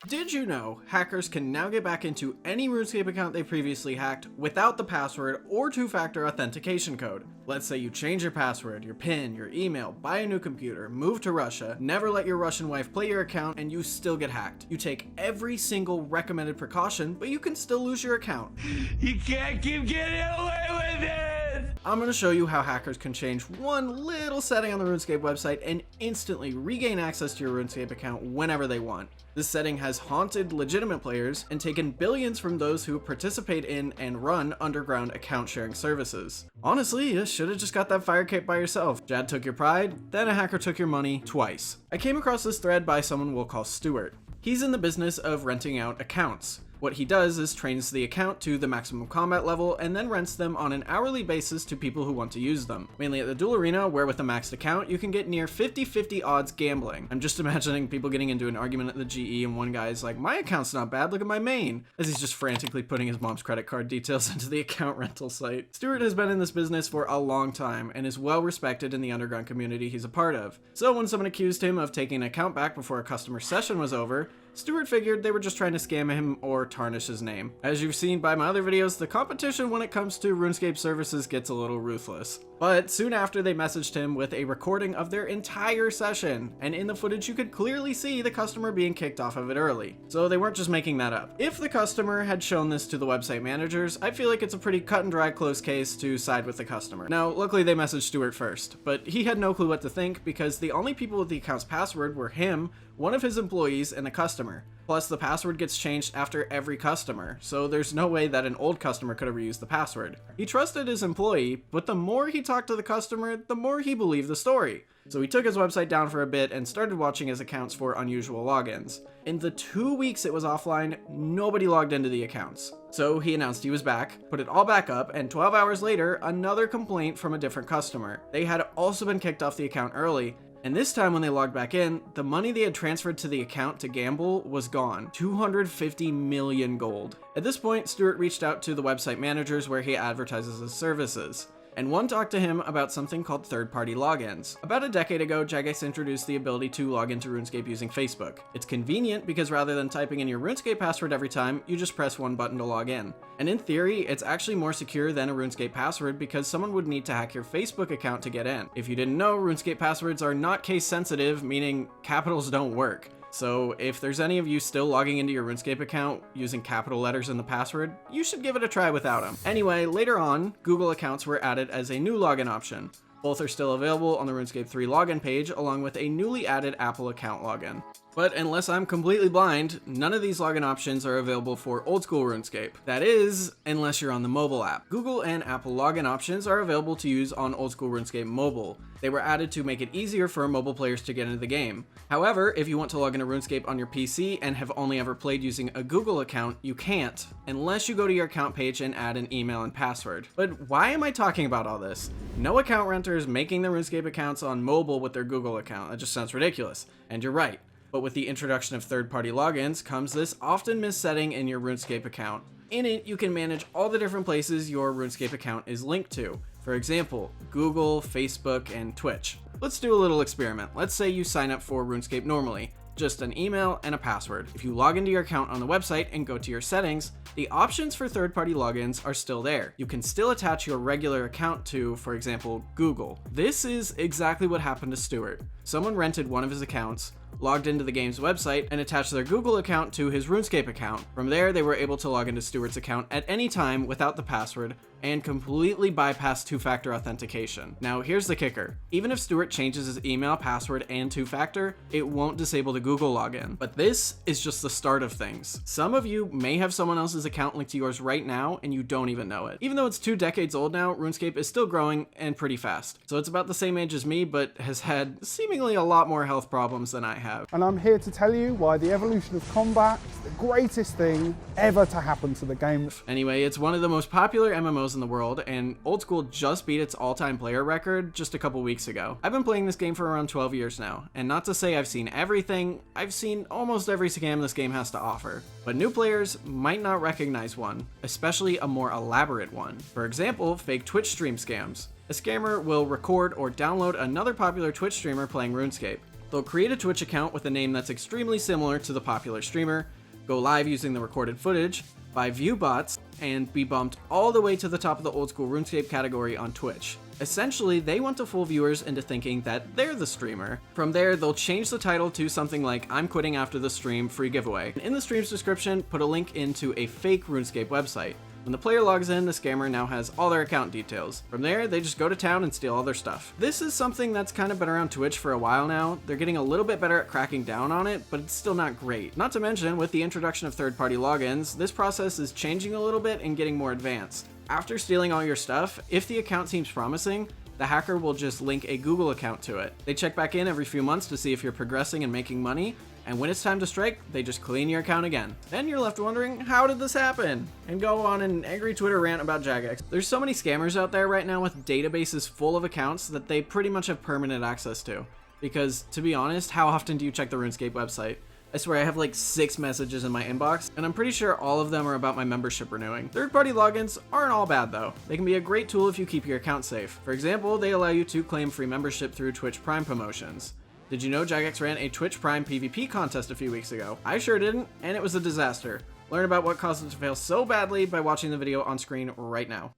Did you know hackers can now get back into any RuneScape account they previously hacked without the password or two-factor authentication code? Let's say you change your password, your PIN, your email, buy a new computer, move to Russia, never let your Russian wife play your account, and you still get hacked. You take every single recommended precaution, but you can still lose your account. You can't keep getting away with it! I'm going to show you how hackers can change one little setting on the RuneScape website and instantly regain access to your RuneScape account whenever they want. This setting has haunted legitimate players and taken billions from those who participate in and run underground account sharing services. Honestly, you should have just got that fire cape by yourself. Jad took your pride, then a hacker took your money twice. I came across this thread by someone we'll call Stuart. He's in the business of renting out accounts. What he does is trains the account to the maximum combat level and then rents them on an hourly basis to people who want to use them. Mainly at the duel arena, where with a maxed account, you can get near 50-50 odds gambling. I'm just imagining people getting into an argument at the GE and one guy's like, my account's not bad, look at my main, as he's just frantically putting his mom's credit card details into the account rental site. Stuart has been in this business for a long time and is well respected in the underground community he's a part of. So when someone accused him of taking an account back before a customer session was over, Stuart figured they were just trying to scam him or tarnish his name. As you've seen by my other videos, the competition when it comes to RuneScape services gets a little ruthless. But soon after, they messaged him with a recording of their entire session, and in the footage you could clearly see the customer being kicked off of it early. So they weren't just making that up. If the customer had shown this to the website managers, I feel like it's a pretty cut and dry close case to side with the customer. Now, luckily they messaged Stuart first, but he had no clue what to think because the only people with the account's password were him, one of his employees, and a customer. Plus, the password gets changed after every customer, so there's no way that an old customer could have reused the password. He trusted his employee, but the more he talked to the customer, the more he believed the story. So he took his website down for a bit and started watching his accounts for unusual logins. In the 2 weeks it was offline, nobody logged into the accounts. So he announced he was back, put it all back up, and 12 hours later, another complaint from a different customer. They had also been kicked off the account early, and this time when they logged back in, the money they had transferred to the account to gamble was gone. 250 million gold. At this point, Stuart reached out to the website managers where he advertises his services, and one talked to him about something called third-party logins. About a decade ago, Jagex introduced the ability to log into RuneScape using Facebook. It's convenient because rather than typing in your RuneScape password every time, you just press one button to log in. And in theory, it's actually more secure than a RuneScape password because someone would need to hack your Facebook account to get in. If you didn't know, RuneScape passwords are not case sensitive, meaning capitals don't work. So if there's any of you still logging into your RuneScape account using capital letters in the password, you should give it a try without them. Anyway, later on, Google accounts were added as a new login option. Both are still available on the RuneScape 3 login page, along with a newly added Apple account login. But unless I'm completely blind, none of these login options are available for old school RuneScape. That is, unless you're on the mobile app. Google and Apple login options are available to use on old school RuneScape mobile. They were added to make it easier for mobile players to get into the game. However, if you want to log into RuneScape on your PC and have only ever played using a Google account, you can't, unless you go to your account page and add an email and password. But why am I talking about all this? No account renters making their RuneScape accounts on mobile with their Google account. That just sounds ridiculous. And you're right. But with the introduction of third-party logins comes this often missed setting in your RuneScape account. In it, you can manage all the different places your RuneScape account is linked to. For example, Google, Facebook, and Twitch. Let's do a little experiment. Let's say you sign up for RuneScape normally. Just an email and a password. If you log into your account on the website and go to your settings, the options for third-party logins are still there. You can still attach your regular account to, for example, Google. This is exactly what happened to Stuart. Someone rented one of his accounts, logged into the game's website, and attached their Google account to his RuneScape account. From there, they were able to log into Stuart's account at any time without the password and completely bypass two-factor authentication. Now, here's the kicker. Even if Stuart changes his email, password, and two-factor, it won't disable the Google login. But this is just the start of things. Some of you may have someone else's account linked to yours right now, and you don't even know it. Even though it's 2 decades old now, RuneScape is still growing and pretty fast. So it's about the same age as me, but has had seemingly a lot more health problems than I have. And I'm here to tell you why the evolution of combat is the greatest thing ever to happen to the game. Anyway, it's one of the most popular MMOs in the world, and Old School just beat its all-time player record just a couple weeks ago. I've been playing this game for around 12 years now, and not to say I've seen everything, I've seen almost every scam this game has to offer. But new players might not recognize one, especially a more elaborate one. For example, fake Twitch stream scams. A scammer will record or download another popular Twitch streamer playing RuneScape. They'll create a Twitch account with a name that's extremely similar to the popular streamer, go live using the recorded footage, buy view bots, and be bumped all the way to the top of the old school RuneScape category on Twitch. Essentially, they want to fool viewers into thinking that they're the streamer. From there, they'll change the title to something like "I'm quitting after the stream, free giveaway." In the stream's description, put a link into a fake RuneScape website. When the player logs in, the scammer now has all their account details. From there, they just go to town and steal all their stuff. This is something that's kind of been around Twitch for a while now. They're getting a little bit better at cracking down on it, but it's still not great. Not to mention, with the introduction of third-party logins, this process is changing a little bit and getting more advanced. After stealing all your stuff, if the account seems promising, the hacker will just link a Google account to it. They check back in every few months to see if you're progressing and making money, and when it's time to strike, they just clean your account again. Then you're left wondering, how did this happen? And go on an angry Twitter rant about Jagex. There's so many scammers out there right now with databases full of accounts that they pretty much have permanent access to. Because, to be honest, how often do you check the RuneScape website? I swear I have like 6 messages in my inbox, and I'm pretty sure all of them are about my membership renewing. Third-party logins aren't all bad though. They can be a great tool if you keep your account safe. For example, they allow you to claim free membership through Twitch Prime promotions. Did you know Jagex ran a Twitch Prime PvP contest a few weeks ago? I sure didn't, and it was a disaster. Learn about what caused it to fail so badly by watching the video on screen right now.